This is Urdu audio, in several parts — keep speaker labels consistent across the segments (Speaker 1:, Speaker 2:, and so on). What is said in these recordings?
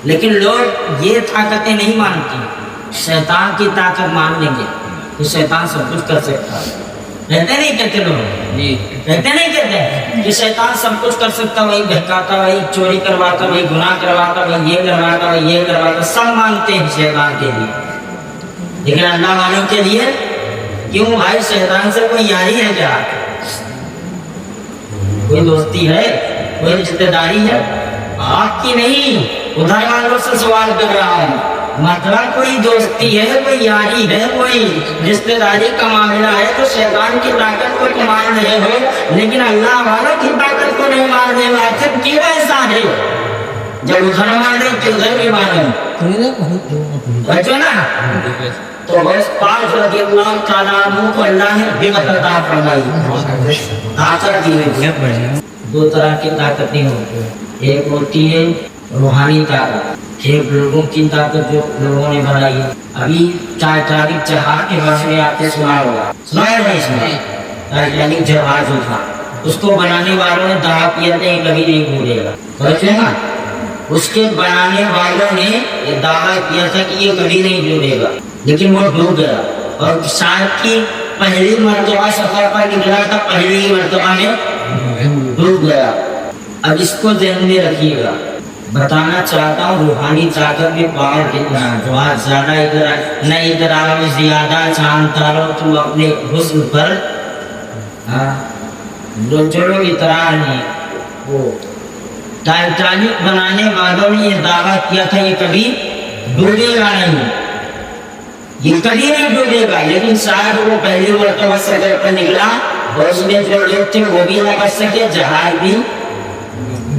Speaker 1: لیکن لوگ یہ طاقتیں نہیں مانتی، شیطان کی طاقت مان لیں گے کہ شیطان سب کچھ کر سکتا ہے. کہتے نہیں کہتے لوگ، کہتے نہیں کہتے کہ شیطان سب کچھ کر سکتا، وہی بہکاتا، وہی چوری کرواتا، وہی گناہ کرواتا، وہی یہ کرواتا، وہی یہ کرواتا. سب مانتے ہیں شیطان کے لیے، لیکن اللہ والوں کے لیے کیوں بھائی؟ شیطان سے کوئی یاری ہے کیا؟ کوئی دوستی ہے؟ کوئی رشتہ داری ہے؟ آپ کی نہیں، ادھر والوں سے سوال کر رہا ہوں. مطلب کوئی دوستی ہے، کوئی یاری ہے، کوئی رشتہ داری کا معاملہ ہے تو شیطان کی طاقت کو تو مان رہے ہو، لیکن اللہ والوں کی طاقت کو نہیں مان رہے ہو. آخر کیوں ایسا ہے؟ جب ادھر مان رہے تو ادھر بھی مانو. بچو نا. تو بس پاک رضی اللہ تعالیٰ عنہ کو اللہ نے حکمت عطا فرمائی، طاقت دی ہوئی. دو طرح کی طاقتیں ہوتی ہیں، ایک ہوتی ہے روحانی طاقت، ایک لوگوں کی طاقت جو لوگوں نے بنائی ہے. ابھی ٹائٹینک جہاز کے بارے میں آپ نے سنا ہوگا، سنا ہے اس میں ٹائٹینک جہاز جو تھا اس کو بنانے والوں نے دعا کیا تھا یہ کبھی نہیں ڈوبے گا. سمجھے نا؟ اس کے بنانے والوں نے یہ دعویٰ کیا تھا کہ یہ کبھی نہیں ڈوبے گا، لیکن وہ ڈوب گیا. اور شاید کی پہلی مرتبہ سفر پر نکلا تھا، پہلی ہی مرتبہ میں ڈوب گیا. اب اس کو ذہن میں رکھیے گا. بتانا چاہتا ہوں روحانی طاقت میں پاور کتنا ہے. جو آج زیادہ ادھر آؤ زیادہ چاندتا رہو تم اپنے حسن پر. جو لوگ اترا نہیں، وہ ٹائٹینک بنانے والوں نے یہ دعویٰ کیا تھا یہ کبھی ڈوبے گا نہیں، یہ کبھی نہیں ڈوبے گا. لیکن شاید وہ پہلی مرتبہ سفر پر نکلا اور اس میں جو لوگ تھے وہ بھی نہ بچ سکے، جہاز بھی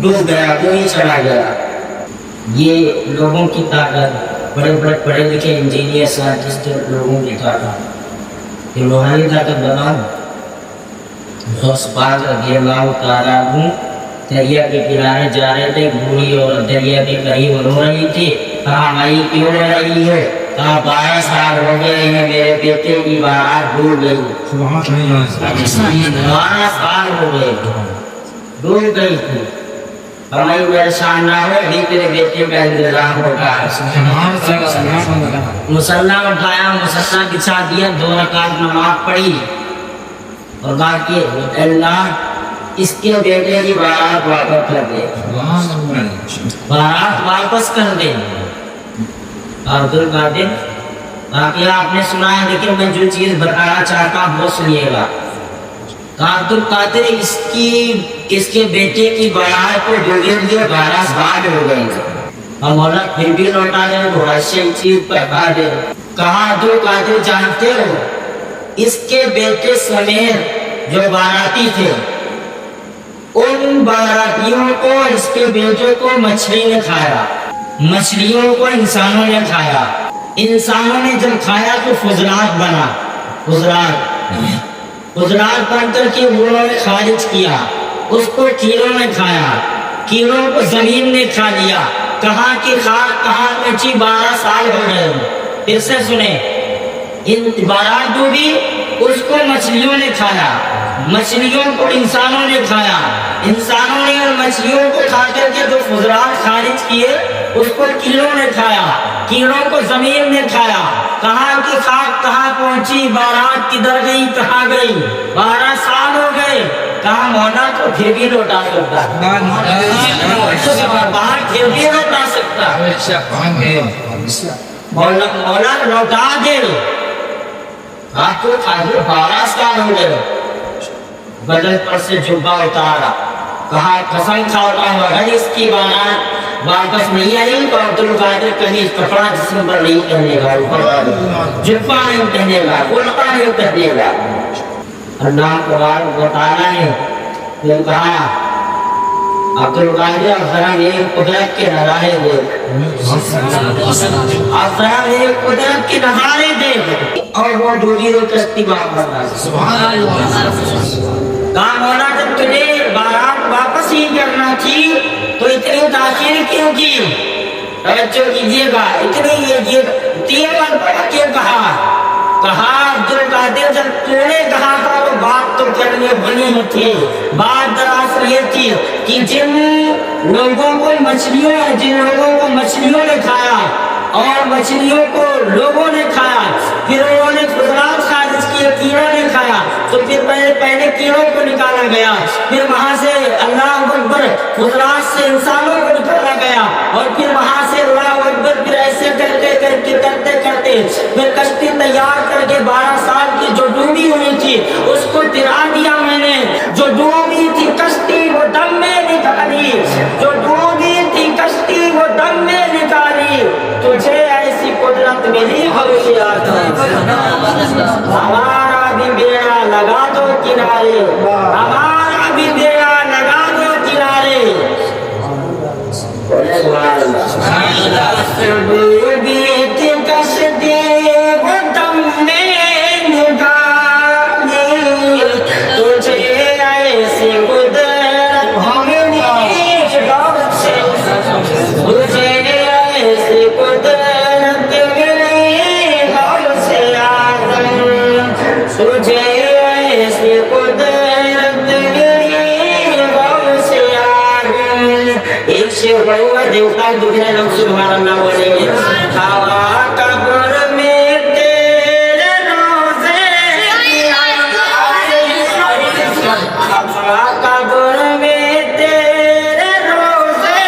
Speaker 1: ڈوب گیا، کوئی چلا گیا. یہ لوگوں کی طاقت، بڑے بڑے پڑھے لکھے انجینئر سائنٹسٹ لوگوں کی طاقت. یہ روحانی طاقت بناؤ. غوث پاک رضی اللہ تعالیٰ عنہ دریا کے کنارے جا رہے تھے، بوڑھی اور دریا کے قریب رو رہی تھی. کہا مائی کیوں رو رہی ہے؟ کہا 12 سال ہو گئے ہیں میرے بیٹے کی بارات ڈوب گئی. 12 سال ہو گئے ڈوب گئی تھی. ہماری پریشان نہ ہو، ابھی تیرے بیٹے کا انتظام ہوگا. مسلح اٹھایا، مسلح بچھا دیا، 2 رکعت نماز پڑھی اور کہا کہ اللہ اس کے بیٹے کی بارات واپس کر دے، بارات واپس کر دے. عبد القادر باقی آپ نے سنا ہے، لیکن میں جو چیز بتانا چاہتا ہوں وہ سنیے گا. عبد القادر اس کے بیٹے کی بارات کو ڈوبے دیے، 12 سال ہو گئے اور مولا پھر بھی لوٹا دے، بڑا سی چیز پکا دے. کہا عبد القادر جانتے ہو اس کے بیٹے سمیت جو باراتی تھے ان باراتیوں کو، اس کے بیٹے کو مچھلی نے کھایا، مچھلیوں کو انسانوں نے کھایا. انسانوں نے جب کھایا تو فضلات بنا، فضلات بن کر کے انہوں نے خارج کیا. اس کو کیڑوں نے کھایا، کیڑوں کو زمین نے کھا لیا. کہاں کی خاک کہاں پہنچی، 12 سال ہو گئے. پھر سے سنیں، ان بارات ڈوبی، اس کو مچھلیوں نے کھایا، مچھلیوں کو انسانوں نے کھایا، انسانوں نے اور مچھلیوں کو کھا کر کے جو فضلات خارج کیے اس کو کیڑوں نے کھایا، کیڑوں کو زمین نے کھایا. کہاں کی خاک کہاں پہنچی، بارات کدھر گئی، کہاں گئی، 12 سال ہو گئے. کہاں مولا تو پھر بھی لوٹا سکتا، باہر پھر بھی لوٹا سکتا. مولا لوٹا دے. آپ کو 12 سال ہو گئے. بدن پر سے جبہ اتارا، کہا قسم کھاتا ہوں اگر اس کی بارات واپس نہیں آئی تو عبد القادر کہیں کپڑا جسم پر نہیں پہنے گا، جبہ نہیں پہنے گا، الٹا نہیں پہنے گا. اللہ تبارک و تعالیٰ نے پھر کہا عبد القادر ذرا میری قدرت کے نظارے دیکھ، اب ذرا میری قدرت کے نظارے دیکھ. اور وہ ڈوبی ہوئی کشتی واپس کہا مولا جب تجھے بارات واپس ہی کرنا تھی تو اتنی تاخیر کیوں کی؟ توجہ کیجیے گا، اتنی یہ 3 مرتبہ کیوں کہا؟ کہا عبد القادر جب تو نے کہا تھا تو بات تو کرنے بنی ہی تھی. بات دراصل یہ تھی کہ جن لوگوں کو مچھلیوں نے کھایا اور مچھلیوں کو لوگوں نے کھایا, پھر انہوں نے خضرات خارج کیے, کیڑوں نے کھایا, تو پھر پہلے کیڑوں کو نکالا گیا, پھر وہاں سے اللہ اکبر خضرات سے انسانوں کو نکالا گیا, اور پھر وہاں سے اللہ اکبر پھر ایسے کرتے پھر کشتی تیار کر کے 12 سال کی جو ڈوبی ہوئی تھی اس کو تیرا دیا میں نے. جو ڈوبی تھی کشتی وہ دم میں نکالی, جو ڈوبی تھی کشتی وہ دم میں نکالی. تجھے ایسی قدرت ملی ہوشیار ہمارا بھی بیڑا لگا دو کنارے, ہمارا بھی بیڑا لگا دو کنارے. ڈوبی تھی کشتی وہ دم میں نکالی, تجھے ایسی قدرت ملی تجھے ایسی قدرت ملی ہوشیار, تجھے ایسی قدرت ملی ہوشیار. ایک شیر بڑھوا دیوتا دوسرے لوگ سبحان اللہ بولیں گے. ہوا قبر میں تیرے روزے کی آئے, ہوا قبر میں تیرے روزے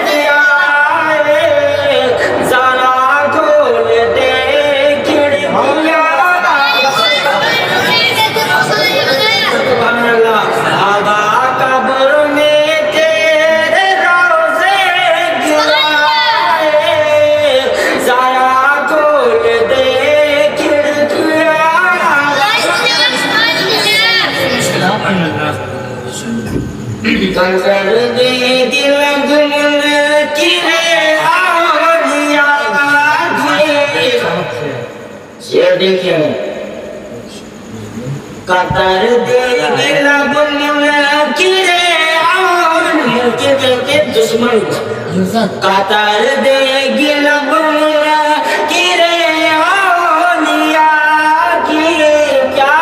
Speaker 1: کی آئے, ذرا کھول دے کھڑکیاں. سبحان اللہ. ہوا قبر میں تیرے روزے کی آئے, ذرا کھول دے کھڑکیاں. کر دے دل گم کی اولیاء کی. یہ دیکھیں قطر دے دل گم کی کے دشمن قطر دے گل گم کی اولیاء کی. کیا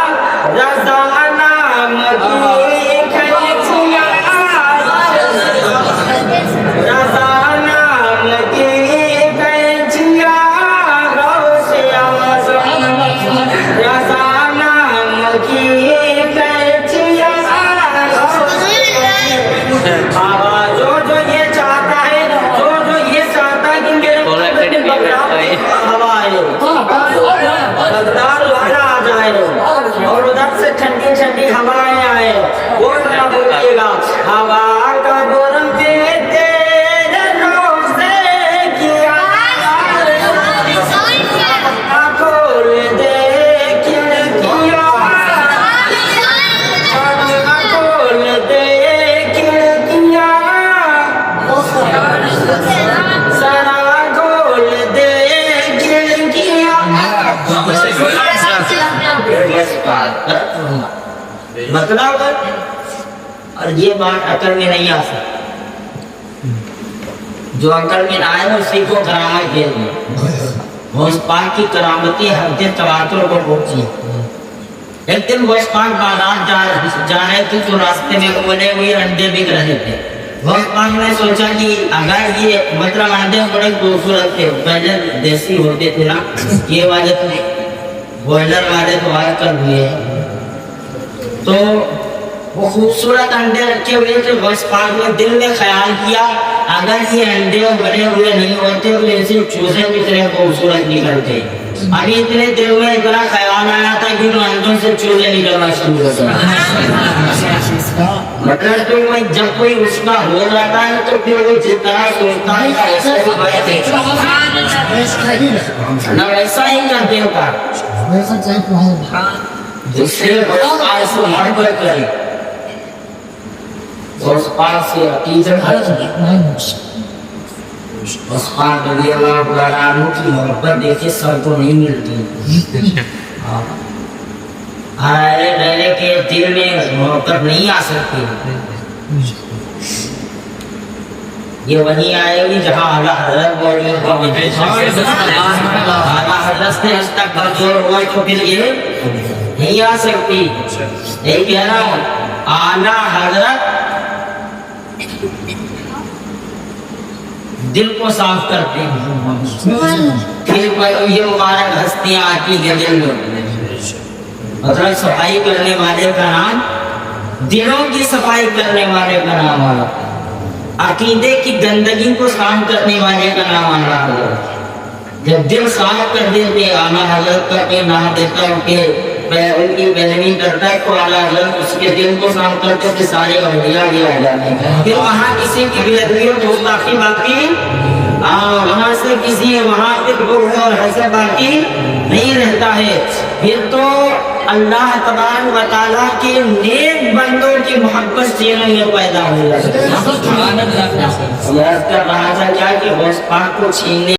Speaker 1: رضا نام کی کھیچیاں, رضا نام کی کھیچیاں, غوث اعظم رضا نام کی کھیچیاں. ہوا جو یہ چاہتا ہے, جو یہ چاہتا ہے کہ میرے ہوا آئے, بغداد والا آ جائے اور ادھر سے ٹھنڈی ٹھنڈی ہوائیں آئے, وہ نہ بولیے گا. ہوا قبر میں تیرے روزے کی آئے, کھول دے کھڑکیاں, کھول دے کھڑکیاں, ذرا کھول دے کھڑکیاں. مطلب اور یہ بات عقل میں نہیں آ سکتی, جو عقل میں آئے اسی کو کرامت دے دی. غوث پاک کی کرامتی حد تواتر کو پہنچی. ایک دن غوث پاک بازار جا رہے تھے تو راستے میں بنے ہوئے انڈے بک رہے تھے. غوث پاک نے سوچا کہ اگر یہ مطلب انڈے بڑے خوبصورت تھے, پہلے دیسی ہوتے تھے نا, یہ والے تو بوائلر والے تو آج کل ہوئے ہیں, تو وہ خوبصورت انڈے رکھے ہوئے تھے. غوث پاک نے دل میں خیال کیا اگر یہ انڈے بنے ہوئے نہیں ہوتے تو ایسے چوزے بھی اتنے خوبصورت نکلتے. ابھی اتنے دل میں اتنا خیال آیا تھا کہ ان انڈوں سے چوزے نکلنا شروع ہو گئے. مطلب تو میں جب کوئی اس کا ہو جاتا ہے تو پھر وہ جتنا سوچتا ہے ایسا ہی بڑھتے نہ ویسا ہی کرتے ہوتا. جس سے غوث پاک سے محبت کرے, غوث پاک سے عقیدت ہے. غوث پاک رضی اللہ عنہ کی محبت دیکھے سر کو نہیں ملتی. ہمارے رہنے کے دل میں محبت نہیں آ سکتی. یہ وہیں آئے گی جہاں اعلیٰ حضرت اعلیٰ حضرت سے اس تک کمزور ہوا تو پھر یہ نہیں آ سکتی. یہی کہہ رہا ہوں اعلیٰ حضرت دل کو صاف کرتے ہیں. پھر یہ مبارک ہستیاں آتی ہیں دل میں. مطلب صفائی کرنے والے کا نام، دلوں کی صفائی کرنے والے کا نام آ رہا، عقیدے کی گندگی کو صاف کرنے والے کا نام آ رہا. جب دل صاف کر دیتے اعلیٰ حضرت کا کے نام دیتا ہوں کہ ان کی پیروی کرتا ہے تو اعلیٰ حضرت اس کے دل کو صاف کرتے کہ سارے اولیاء یہ آ جاتے ہیں. پھر وہاں کسی کی بیعت ہو باقی وہاں سے کسی وہاں پہ اور حسب باقی نہیں رہتا ہے. پھر تو اللہ تبارک و تعالیٰ کے نیک بندوں کی محبت سینوں میں پیدا ہو جاتی ہے. کیا کہ غوث پاک کو چھیننے